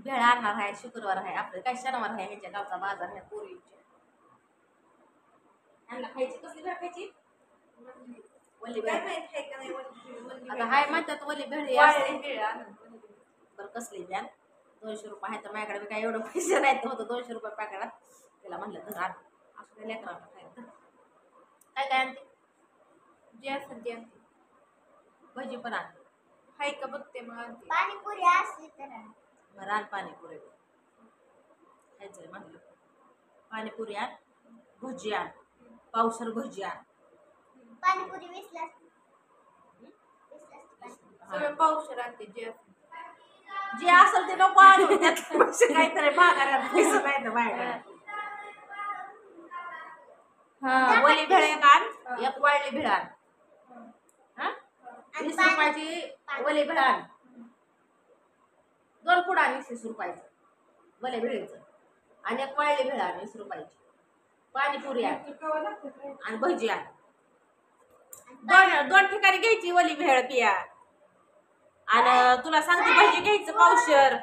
भेळ आणणार आहे. शुक्रवार आहे आपलं, काय शनिवार आहे. ह्याच्या गावचा बाजार आहे पोरीच्या. यांना खायची कसली भेळ खायची? वली भेळ. आता हाय म्हणतात वली भेळ असते. बरं कसली भेळ? 200 रुपये आहे तर माझ्याकडे काय एवढं पैसे नाही होतं 200 रुपये पॅकेटात. त्याला म्हणलं तर आण असं लेकरांना खायचं. काय काय आणते? जे असेल ते आणते. भजी पण आण. हाय का बघते मग आणते. पाणीपुरी असली तर बरं आण पाणीपुरी. खायचंय म्हणलं पाणीपुरी आण, भजी आण, पावसर भजी आण. पाणीपुरी 20ला सगळं पावशेर आणते जे असेल. जे असेल ते नको आणू. त्यात काहीतरी माघाऱ्यात पैसे नाही तर माझ्याकडे. हा वली भेळ एक आण, एक वाळली भेळ आण. हा 20 रुपयाची वली भेळ आण. 2 पुडा 20 रुपयाचं वले भेळीचं. आणि एक वाळली भेळ आण 20 रुपयाची. पाणीपुरी आण आणि भजी आण. दोन ठिकाणी घ्यायची वली भेळ पिया. आणि तुला सांगते भजी घ्यायचं पावशेर.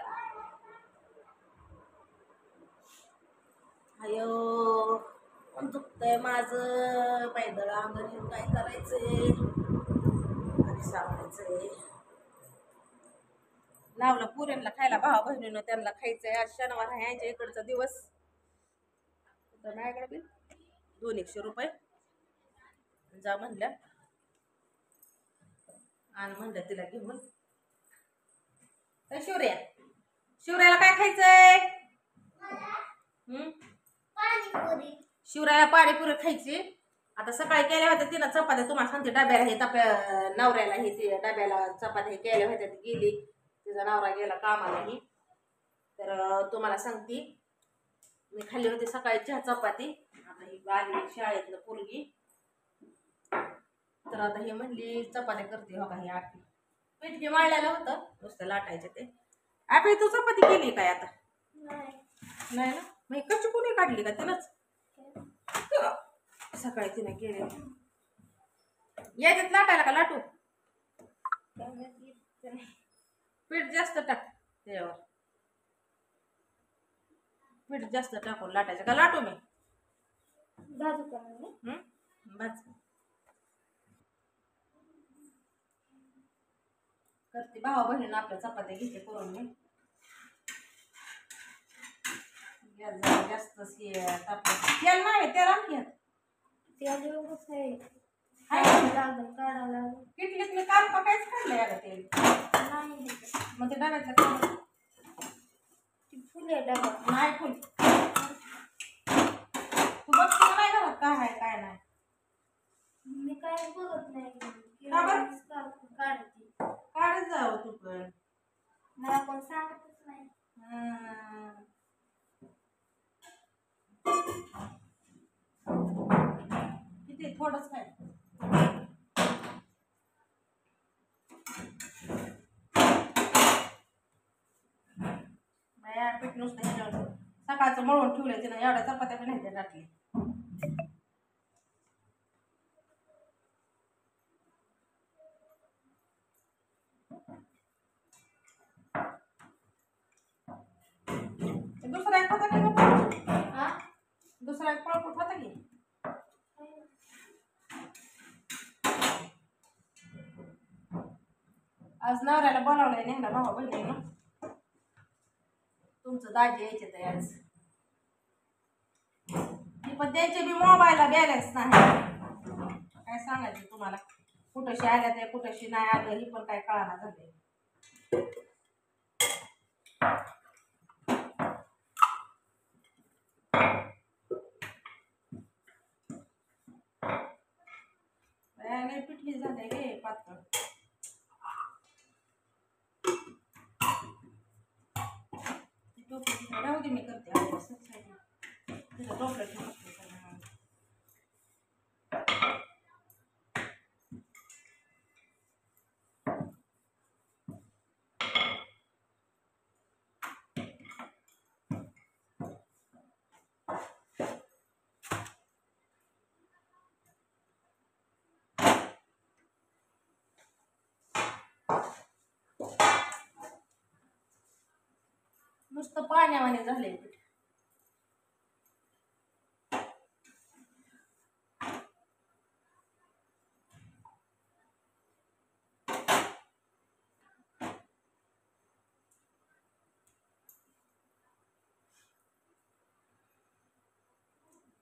अयो पण दुखतंय माझं पायदळ अंगण. काय करायचंय आणि सांगायचंय. लावलं पुऱ्यांना खायला भावा बहिणीनं त्यांना खायचंय. आज शनिवार आहे यांच्या इकडचा दिवस. तर माझ्याकडे बी 200 रुपये जा म्हणल्या आणि म्हणलं तिला घेऊन. शिवऱ्या शिवऱ्याला काय खायचंय? पाणीपुरी. शिवराया पाणीपुरी खायची. आता सकाळी केल्या होत्या तिनं चपात्या. तुम्हाला सांगते डब्याला हे आपल्या नवऱ्याला हे ते डब्याला चपात्या केल्या होत्या. ती गेली, तिचा नवरा गेला कामालाही. तर तुम्हाला सांगते मी खाल्ली होती सकाळी चहा चपाती. आता ही आली शाळेतलं पोरगी. तर आता हे म्हणली चपात्या करते. हो का ही आखी पिठकी मळलेलं होतं नुसतं लाटायचं ते. आपली तू चपाती केली काय आता? नाही ना. मग कशी कोणी काढली का तिनंच? सकाळी तिने केले. याच्यात लाटायला का लाटू? पीठ जास्त टाक त्याच्यावर. पीठ जास्त टाकून लाटायचं का लाटू मी? भाज करते. भावा बहिणीनं आपल्या चपात्या घेते करून मी. जास्त तेल नाही तेल आणखी किटलीत मी काल काहीच काढलंय अगं तेल. मग ते डब्यातलं फुले डबा नाही फुल. तू बघते नाही घरात काय आहे काय नाही. मी काय बघत नाही. काढत जावं तू पण. मला कोण सांगतच नाही. किती थोडंच काय. पीठ नुसतं ह्याच्यावर सकाळचं मळून ठेवलंय तिनं. एवढ्या चपात्या पण नाही टाकली. दुसरा एक होता की दुसरा एक पळपूट होता की. आज नवऱ्याला बोलावलंय नेहला भावा बहिणीनं. तुमचं दाजी यायचे तर आज. पण त्यांचे बी मोबाईलला बॅलन्स नाही. काय सांगायचं तुम्हाला. कुठशी आल्या ते कुठशी नाही आलं ही पण काय कळाना झालंय. पिठली झालंय गे पातळ. राहू दे मी करते. टोपलं ठेवून नुसतं पाण्यावाने झालंय पीठ.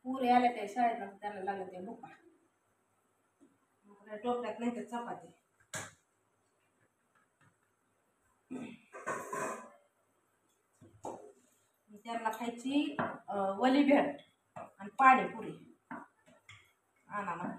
पुरे आल्या त्या शाळेत त्याला लागत त्या भुका. टोपल्यात नाही तर चपाती. त्यांना खायची वली भेळ आणि पाणीपुरी आणा म्हणा.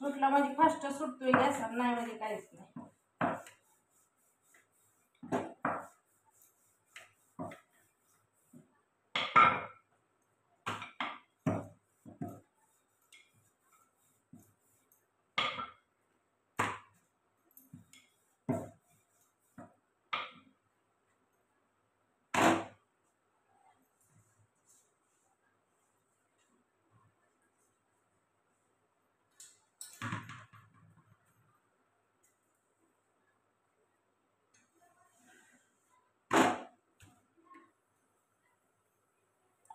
सुटला म्हणजे फास्ट सुटतोय गॅसवर, नाही म्हणजे काहीच नाही.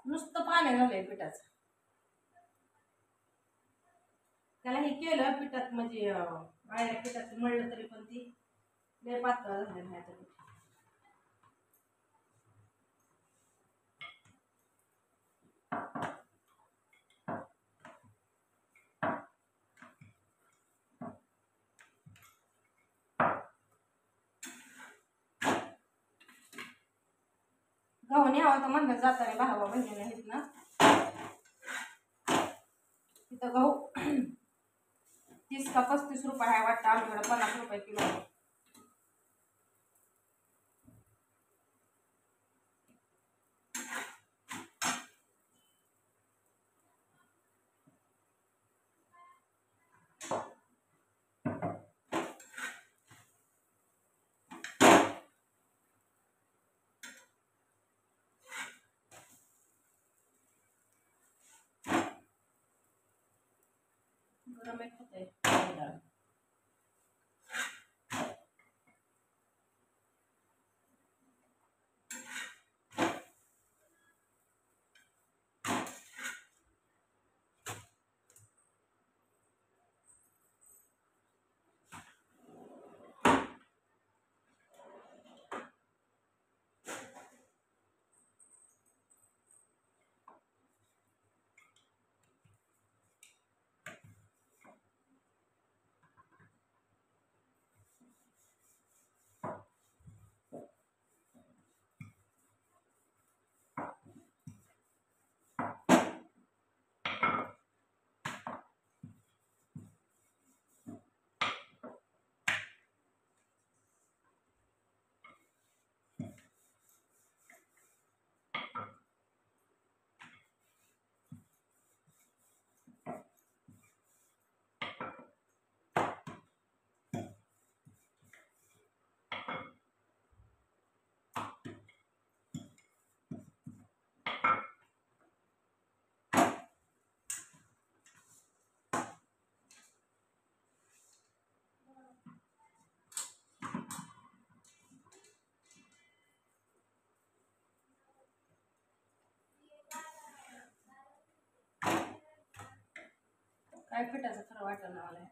नुसतं पाणी झालंय पिठाचं. त्याला हे केलं पिठात म्हणजे बाहेर पिठाचं मळलं तरी पण ती लय पातळ झालं नाही. आता गव्हाणी हवा तर म्हणलं जाताना भावा बहिणीला आहेत ना तिथं गहू 30 का 35 रुपये आहे वाटतं. आमच्याकडे 50 रुपये किलो आहे. गरम एक होतंय. काय पिठाचं खरं वाटलं मला.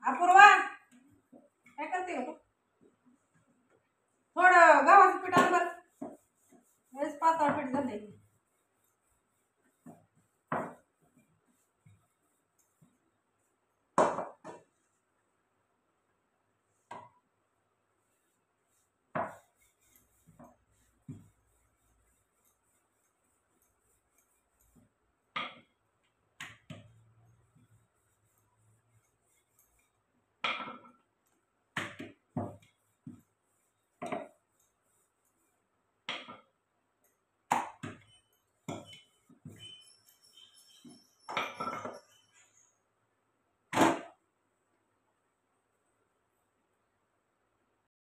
अपूर्वा काय करते ग तू? थोडं गव्हाचं पीठ आण बरं. हेच पातळ पीठ झालंय.